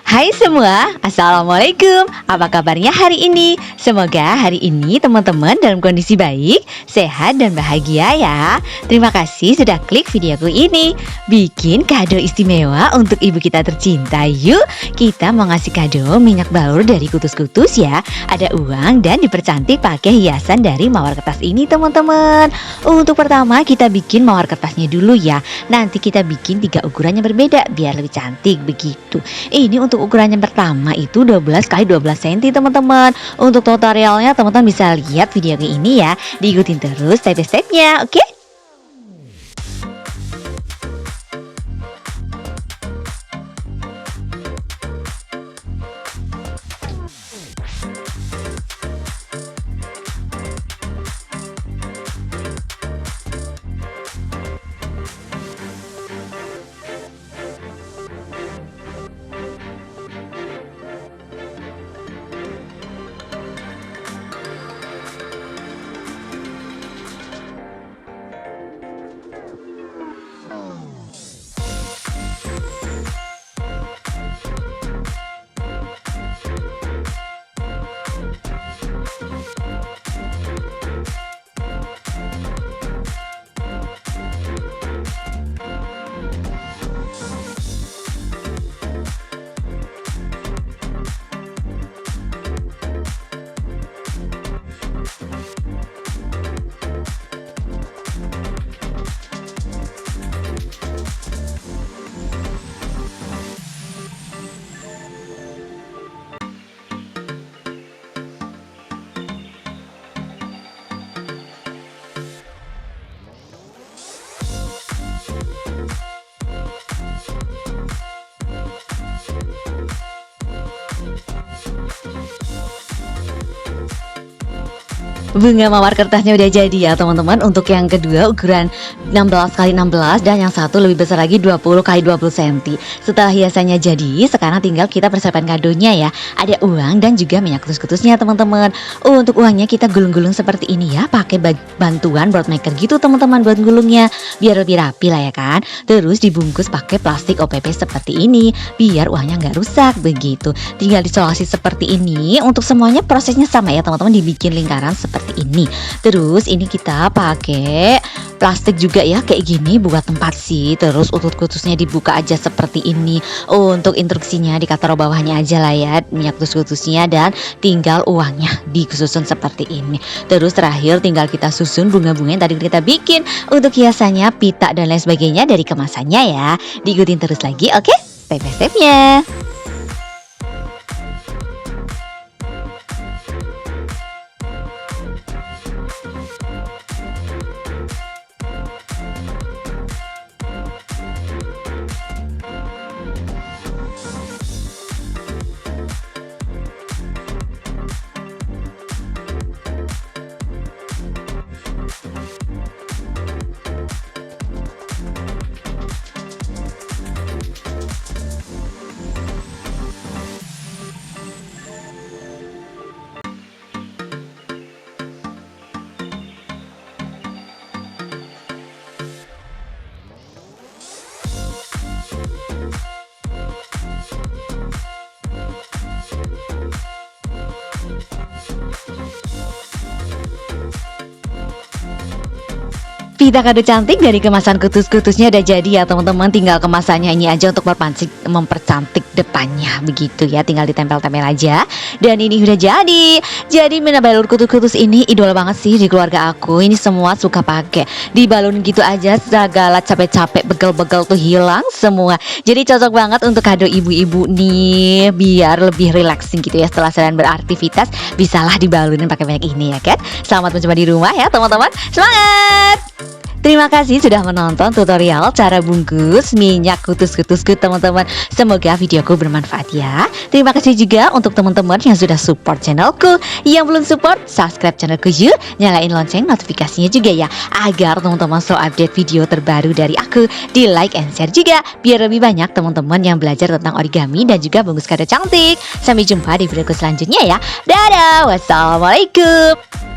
Hai semua, Assalamualaikum. Apa kabarnya hari ini? Semoga hari ini teman-teman dalam kondisi baik, sehat dan bahagia ya. Terima kasih sudah klik videoku ini. Bikin kado istimewa untuk ibu kita tercinta yuk. Kita mau ngasih kado minyak balur dari kutus-kutus ya. Ada uang dan dipercantik pakai hiasan dari mawar kertas ini teman-teman. Untuk pertama kita bikin mawar kertasnya dulu ya. Nanti kita bikin 3 ukuran yang berbeda biar lebih cantik begitu. Ini untuk ukuran yang pertama itu 12 x 12 cm teman-teman. Untuk tutorialnya teman-teman bisa lihat video ini ya. Diikutin terus step by stepnya, oke? Bunga mawar kertasnya udah jadi ya teman-teman. Untuk yang kedua ukuran 16 x 16 dan yang satu lebih besar lagi 20 x 20 cm. Setelah hiasannya jadi, sekarang tinggal kita persiapkan kadonya ya. Ada uang dan juga minyak kutus-kutusnya teman-teman. Untuk uangnya kita gulung-gulung seperti ini ya, pakai bantuan board maker gitu teman-teman buat gulungnya, biar lebih rapi lah ya kan. Terus dibungkus pakai plastik OPP seperti ini, biar uangnya nggak rusak begitu. Tinggal disolasi seperti ini. Untuk semuanya prosesnya sama ya teman-teman, dibikin lingkaran seperti ini. Terus ini kita pakai plastik juga ya kayak gini buat tempat sih. Terus kutus-kutusnya dibuka aja seperti ini. Untuk instruksinya di taruh bawahnya aja lah ya, minyak kutus-kutusnya, dan tinggal uangnya disusun seperti ini. Terus terakhir tinggal kita susun bunga-bunga yang tadi kita bikin. Untuk hiasannya, pita dan lain sebagainya dari kemasannya ya. Diikutin terus lagi, oke? Step by stepnya. Pita kado cantik dari kemasan kutus-kutusnya udah jadi ya teman-teman. Tinggal kemasannya ini aja untuk mempercantik depannya begitu ya. Tinggal ditempel-tempel aja. Dan ini udah jadi. Jadi minyak balur kutus-kutus ini idola banget sih di keluarga aku. Ini semua suka pakai. Dibalun gitu aja, segala capek-capek begel-begel tuh hilang semua. Jadi cocok banget untuk kado ibu-ibu nih, biar lebih relaxing gitu ya setelah seharian beraktivitas. Bisalah dibalunin pakai minyak ini ya kan. Selamat mencoba di rumah ya teman-teman. Semangat! Terima kasih sudah menonton tutorial cara bungkus minyak kutus-kutusku teman-teman. Semoga videoku bermanfaat ya. Terima kasih juga untuk teman-teman yang sudah support channelku. Yang belum support, subscribe channelku yuk. Nyalain lonceng notifikasinya juga ya, agar teman-teman selalu update video terbaru dari aku. Di like and share juga, biar lebih banyak teman-teman yang belajar tentang origami dan juga bungkus kado cantik. Sampai jumpa di videoku selanjutnya ya. Dadah, wassalamualaikum.